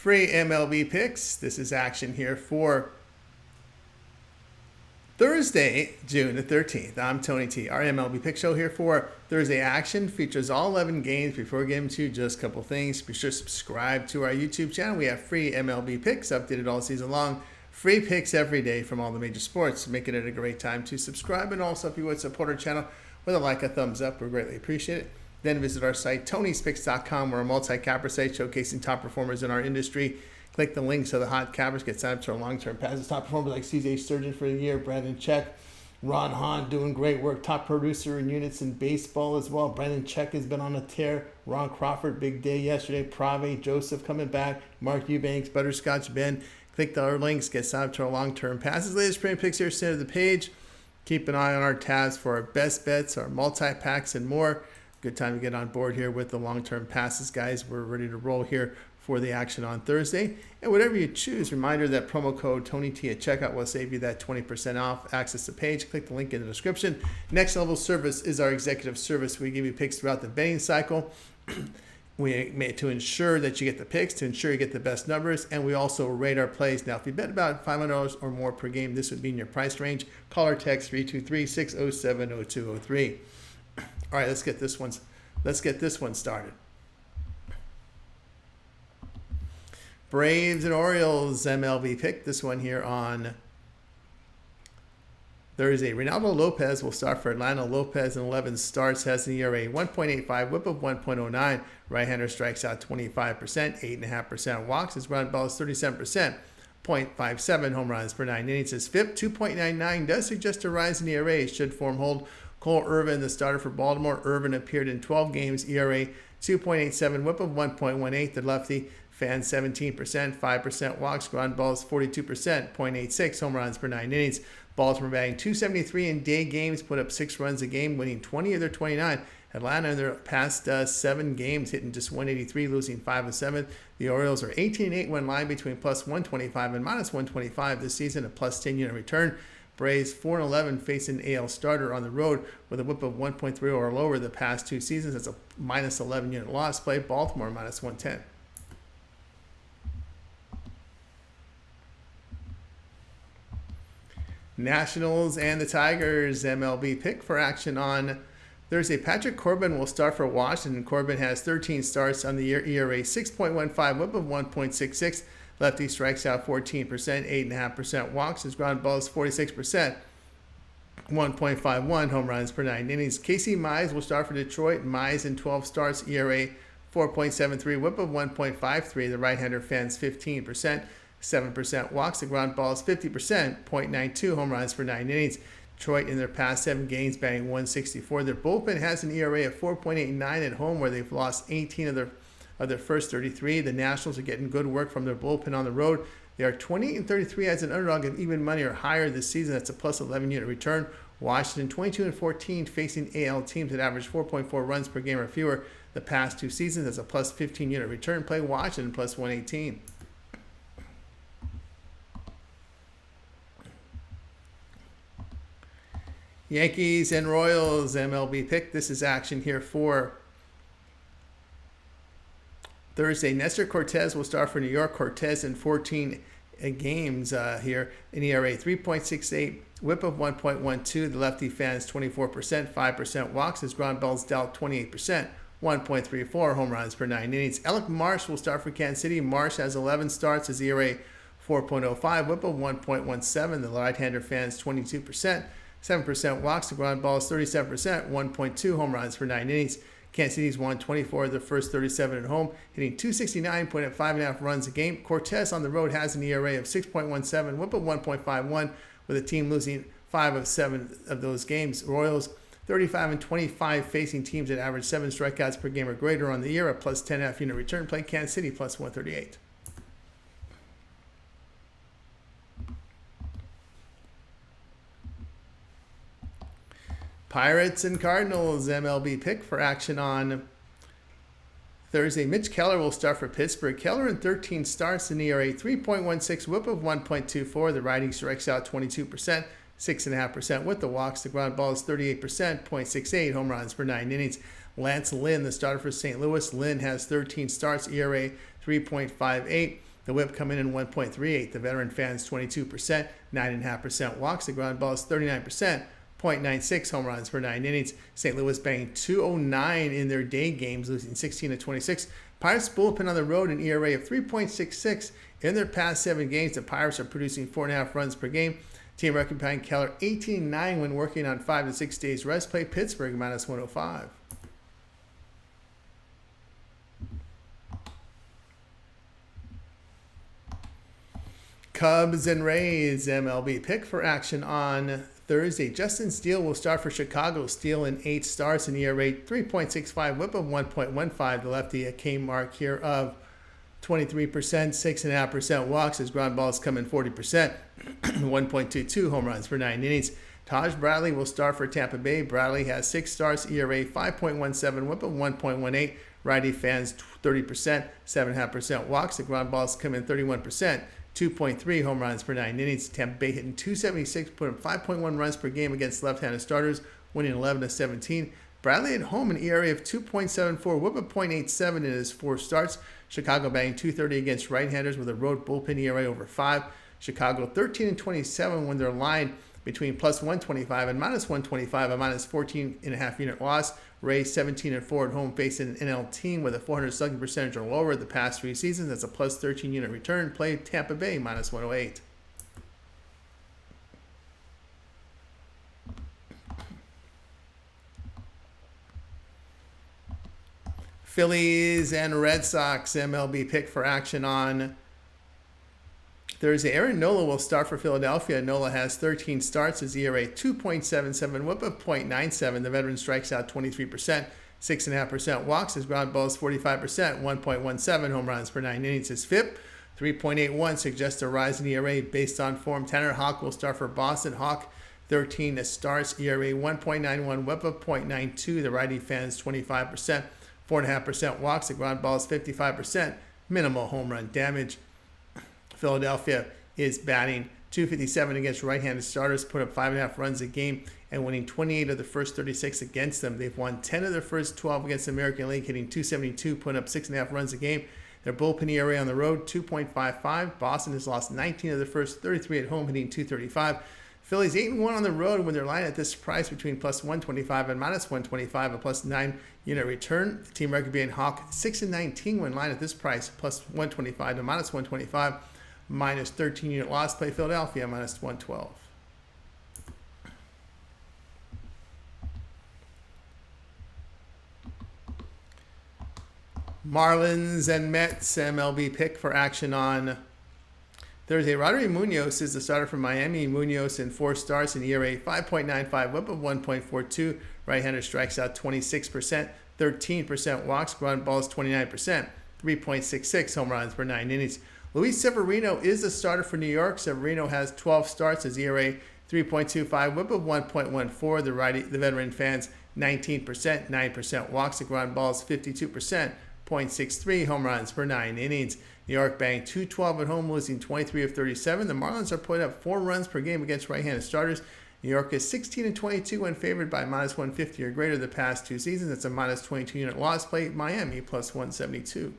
Free MLB picks. This is action here for Thursday, June the 13th. I'm Tony T. Our MLB pick show here for Thursday action features all 11 games. Before we get into just a couple things, be sure to subscribe to our YouTube channel. We have free MLB picks updated all season long. Free picks every day from all the major sports, making it a great time to subscribe. And also, if you would support our channel with a like, a thumbs up, we greatly appreciate it. Then visit our site, Tony'sPicks.com. We're a multi-capper site showcasing top performers in our industry. Click the links to the hot cappers, get signed up to our long-term passes. Top performers like CJ Sturgeon for the year, Brandon Check, Ron Hahn doing great work. Top producer in units in baseball as well. Brandon Check has been on a tear. Ron Crawford, big day yesterday. Prave, Joseph coming back. Mark Eubanks, Butterscotch Ben. Click our links, get signed up to our long-term passes. Latest premium picks here, center of the page. Keep an eye on our tabs for our best bets, our multi-packs, and more. Good time to get on board here with the long-term passes, guys. We're ready to roll here for the action on Thursday. And whatever you choose, reminder that promo code TonyT at checkout will save you that 20% off. Access the page, click the link in the description. Next level service is our executive service. We give you picks throughout the betting cycle. We made to ensure that you get the picks, to ensure you get the best numbers, and we also rate our plays. Now, if you bet about $500 or more per game, this would be in your price range. Call or text 323-607-0203. All right, let's get this one started. Braves and Orioles MLB pick. This one here on Thursday. Reynaldo Lopez will start for Atlanta. Lopez in 11 starts has an ERA 1.85, whip of 1.09. Right-hander strikes out 25%, 8.5% walks. His ground ball is 37%, 0.57 home runs per 9 innings. His FIP 2.99 does suggest a rise in ERA. Should form hold. Cole Irvin, the starter for Baltimore. Irvin appeared in 12 games, ERA 2.87, whip of 1.18. The lefty fans 17%, 5% walks, ground balls 42%, 0.86 home runs per 9 innings. Baltimore batting 273 in day games, put up 6 runs a game, winning 20 of their 29. Atlanta in their past 7 games, hitting just 183, losing 5 of 7. The Orioles are 18-8 when lying between plus 125 and minus 125 this season, a plus 10 unit return. Braves 4-11 facing AL starter on the road with a whip of 1.3 or lower the past 2 seasons. That's a minus 11 unit loss. Play Baltimore minus 110. Nationals and the Tigers MLB pick for action on Thursday. Patrick Corbin will start for Washington. Corbin has 13 starts on the year, ERA 6.15, whip of 1.66. Lefty strikes out 14%, 8.5% walks. His ground ball is 46%, 1.51 home runs per 9 innings. Casey Mize will start for Detroit. Mize in 12 starts, ERA 4.73, whip of 1.53. The right-hander fans 15%, 7% walks. The ground ball is 50%, 0.92 home runs per 9 innings. Detroit in their past 7 games batting 164. Their bullpen has an ERA of 4.89 at home, where they've lost 18 of their first 33. The Nationals are getting good work from their bullpen on the road. They are 28-33 as an underdog of even money or higher this season. That's a plus 11 unit return. Washington 22-14 facing AL teams that average 4.4 runs per game or fewer the past 2 seasons. That's a plus 15 unit return. Play Washington plus 118. Yankees and Royals MLB pick. This is action here for Thursday. Nestor Cortez will start for New York. Cortez in 14 games here. An ERA 3.68, whip of 1.12. The lefty fans 24%, 5% walks. His ground balls dealt 28%, 1.34 home runs per 9 innings. Alec Marsh will start for Kansas City. Marsh has 11 starts. His ERA 4.05, whip of 1.17. The right-hander fans 22%, 7% walks. The ground ball is 37%, 1.2 home runs per 9 innings. Kansas City's won 24 of their first 37 at home, hitting 269, putting up 5.5 runs a game. Cortez on the road has an ERA of 6.17, whip of 1.51, with the team losing 5 of 7 of those games. Royals 35-25 facing teams that average 7 strikeouts per game or greater on the year, a plus 10.5 unit return. Play Kansas City plus 138. Pirates and Cardinals MLB pick for action on Thursday. Mitch Keller will start for Pittsburgh. Keller in 13 starts, an ERA 3.16, whip of 1.24. The righty strikes out 22%, 6.5% with the walks. The ground ball is 38%, 0.68 home runs per 9 innings. Lance Lynn, the starter for St. Louis. Lynn has 13 starts, ERA 3.58. The whip coming in 1.38. The veteran fans 22%, 9.5% walks. The ground balls 39%, 0.96 home runs per 9 innings. St. Louis banged 209 in their day games, losing 16 to 26. Pirates bullpen on the road, an ERA of 3.66. In their past 7 games, the Pirates are producing 4.5 runs per game. Team record behind Keller 18-9 when working on 5 to 6 days rest play. Pittsburgh minus 105. Cubs and Rays MLB pick for action on Thursday. Justin Steele will start for Chicago. Steele in 8 starts, an ERA 3.65, whip of 1.15. The lefty a K mark here of 23%, 6.5% walks. His ground balls come in 40%, 1.22 home runs per 9 innings. Taj Bradley will start for Tampa Bay. Bradley has 6 starts, ERA 5.17, whip of 1.18. Righty fans 30%, 7.5% walks. The ground balls come in 31%. 2.3 home runs per 9 innings. Tampa Bay hitting 276, putting 5.1 runs per game against left-handed starters, winning 11 to 17. Bradley at home, an ERA of 2.74, whip of 0.87 in his 4 starts. Chicago batting 230 against right-handers with a road bullpen ERA over 5. Chicago 13 and 27 when they're lined between plus 125 and minus 125, a minus 14.5 unit loss. Rays 17 and 4 at home facing an NL team with a 400 slugging percentage or lower the past 3 seasons. That's a plus 13 unit return. Played Tampa Bay minus 108. Phillies and Red Sox MLB pick for action on Thursday. Aaron Nola will start for Philadelphia. Nola has 13 starts. His ERA 2.77, whip of 0.97. The veteran strikes out 23%, 6.5% walks. His ground balls 45%, 1.17 home runs per 9 innings. His FIP 3.81 suggests a rise in ERA based on form. Tanner Houck will start for Boston. Houck 13 starts, ERA 1.91, whip of 0.92. The righty fans 25%, 4.5% walks. The ground balls 55%, minimal home run damage. Philadelphia is batting .257 against right-handed starters, put up 5.5 runs a game, and winning 28 of the first 36 against them. They've won 10 of their first 12 against the American League, hitting .272, putting up 6.5 runs a game. Their bullpen ERA on the road, 2.55. Boston has lost 19 of the first 33 at home, hitting .235. Phillies 8-1 on the road when they're lined at this price between plus 125 and minus 125, a plus 9 unit return. The team record being Hawk 6-19 when lined at this price, plus 125 to minus 125. Minus 13 unit loss. Play Philadelphia minus 112. Marlins and Mets MLB pick for action on Thursday. Rodrigo Munoz is the starter for Miami. Munoz in 4 starts, an ERA 5.95, whip of 1.42. Right-hander strikes out 26%, 13% walks, ground balls 29%, 3.66 home runs per 9 innings. Luis Severino is the starter for New York. Severino has 12 starts. His ERA 3.25, whip of 1.14. The veteran fans 19%, 9% walks. The ground balls 52%, 0.63 home runs per 9 innings. New York banged 212 at home, losing 23 of 37. The Marlins are putting up 4 runs per game against right-handed starters. New York is 16 and 22 when favored by minus 150 or greater the past 2 seasons. That's a minus 22 unit loss. Play Miami plus 172.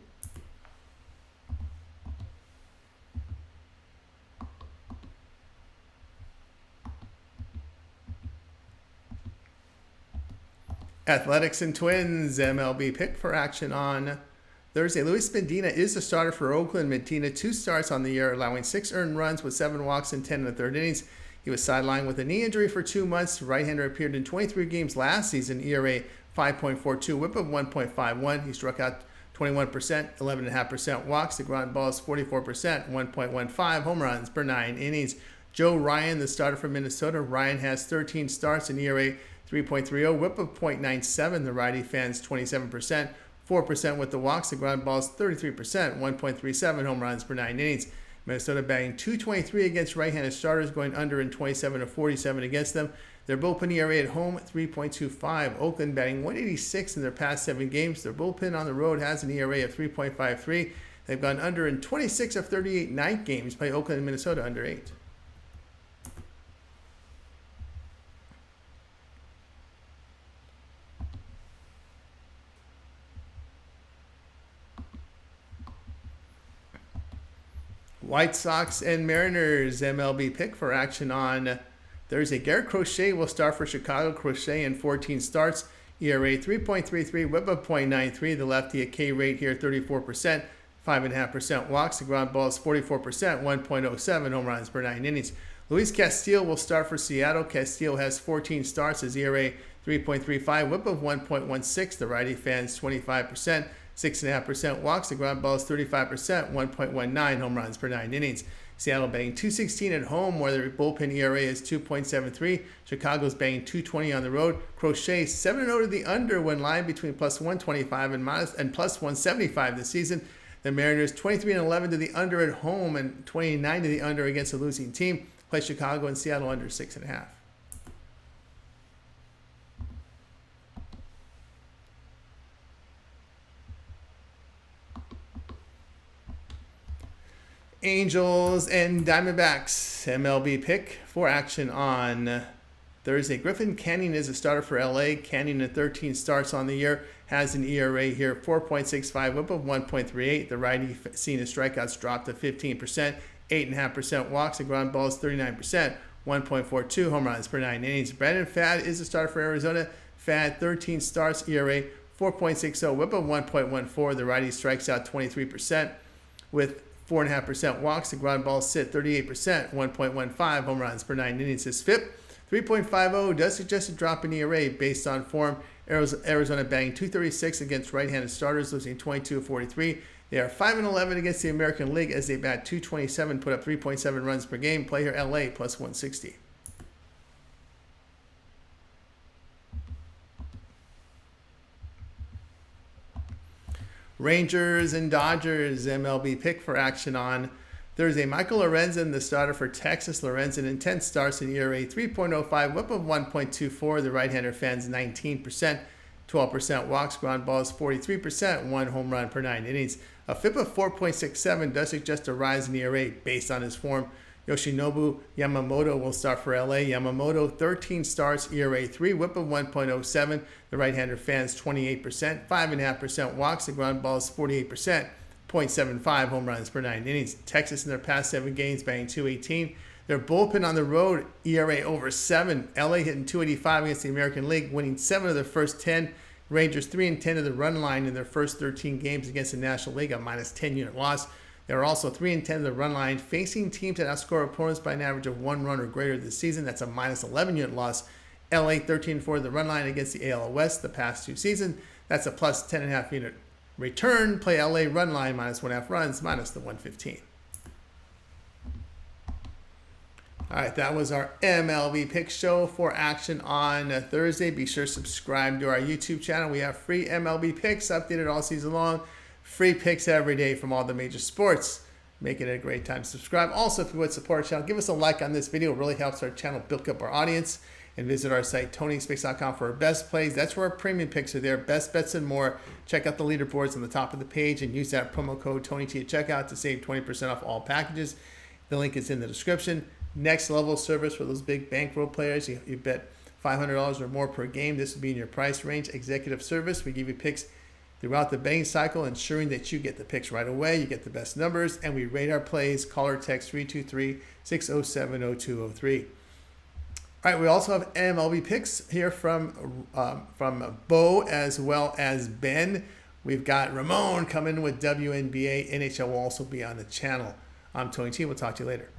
Athletics and Twins MLB pick for action on Thursday. Luis Medina is the starter for Oakland. Medina 2 starts on the year, allowing 6 earned runs with 7 walks and 10 in the 3rd innings. He was sidelined with a knee injury for 2 months. Right-hander appeared in 23 games last season, ERA 5.42, whip of 1.51. He struck out 21%, 11.5% walks. The ground balls 44%, 1.15 home runs per 9 innings. Joe Ryan, the starter for Minnesota. Ryan has 13 starts, an ERA 3.30, whip of 0.97. The righty fans 27%, 4% with the walks. The ground balls 33%, 1.37 home runs per 9 innings. Minnesota batting .223 against right-handed starters, going under in 27 of 47 against them. Their bullpen ERA at home 3.25. Oakland batting .186 in their past 7 games. Their bullpen on the road has an ERA of 3.53. They've gone under in 26 of 38 night games. Play Oakland and Minnesota under 8. White Sox and Mariners MLB pick for action on Thursday. Garrett Crochet will start for Chicago. Crochet in 14 starts. ERA 3.33, whip of .93. The lefty at K rate here 34%, 5.5% walks. The ground ball is 44%, 1.07 home runs per 9 innings. Luis Castillo will start for Seattle. Castillo has 14 starts. His ERA 3.35, whip of 1.16. The righty fans 25%, 6.5% walks. The ground ball is 35%, 1.19 home runs per 9 innings. Seattle batting .216 at home, where their bullpen ERA is 2.73. Chicago's batting .220 on the road. Crochet 7-0 to the under when lying between plus 125 and plus 175 this season. The Mariners 23-11 to the under at home and 29 to the under against a losing team. Play Chicago and Seattle under 6.5. Angels and Diamondbacks MLB pick for action on Thursday. Griffin Canning is a starter for LA. Canning in 13 starts on the year has an ERA here 4.65, whip of 1.38. The righty seen his strikeouts drop to 15%, 8.5% walks. The ground ball is 39%, 1.42 home runs per 9 innings. Brandon Pfaadt is a starter for Arizona. Pfaadt 13 starts, ERA 4.60, whip of 1.14. The righty strikes out 23% with 4.5% walks. The ground ball sit 38%, 1.15 home runs per 9 innings. His FIP 3.50 does suggest a drop in ERA based on form. Arizona batting .236 against right-handed starters, losing 22-43. They are 5-11 against the American League as they bat .227, put up 3.7 runs per game. Play here LA plus 160. Rangers and Dodgers MLB pick for action on Thursday. Michael Lorenzen, the starter for Texas. Lorenzen in 10 starts in ERA 3.05, whip of 1.24. The right-hander fans 19%, 12% walks. Ground balls 43%, 1 home run per 9 innings. A FIP of 4.67 does suggest a rise in ERA based on his form. Yoshinobu Yamamoto will start for LA. Yamamoto 13 starts, ERA 3, whip of 1.07. The right-hander fans 28%, 5.5% walks. The ground ball is 48%, 0.75 home runs per 9 innings. Texas in their past 7 games batting .218. Their bullpen on the road, ERA over 7. LA hitting .285 against the American League, winning 7 of their first 10. Rangers 3-10 to the run line in their first 13 games against the National League, a minus 10-unit loss. They are also 3-10 to the run line, facing teams that outscore opponents by an average of 1 run or greater this season. That's a minus 11-unit loss. LA 13-4 to the run line against the AL West the past 2 seasons. That's a plus 10.5-unit return. Play LA run line minus 1.5 runs, minus the 115. All right, that was our MLB Pick Show for action on Thursday. Be sure to subscribe to our YouTube channel. We have free MLB picks updated all season long. Free picks every day from all the major sports. Make it a great time to subscribe. Also, if you would support our channel, give us a like on this video. It really helps our channel build up our audience. And visit our site, TonyXPicks.com, for our best plays. That's where our premium picks are there. Best bets and more. Check out the leaderboards on the top of the page and use that promo code TonyT at checkout to save 20% off all packages. The link is in the description. Next level service for those big bankroll players. You bet $500 or more per game. This will be in your price range. Executive service. We give you picks throughout the betting cycle, ensuring that you get the picks right away. You get the best numbers, and we rate our plays. Call or text 323-607-0203. All right, we also have MLB picks here from Bo as well as Ben. We've got Ramon coming with WNBA. NHL will also be on the channel. I'm Tony T. We'll talk to you later.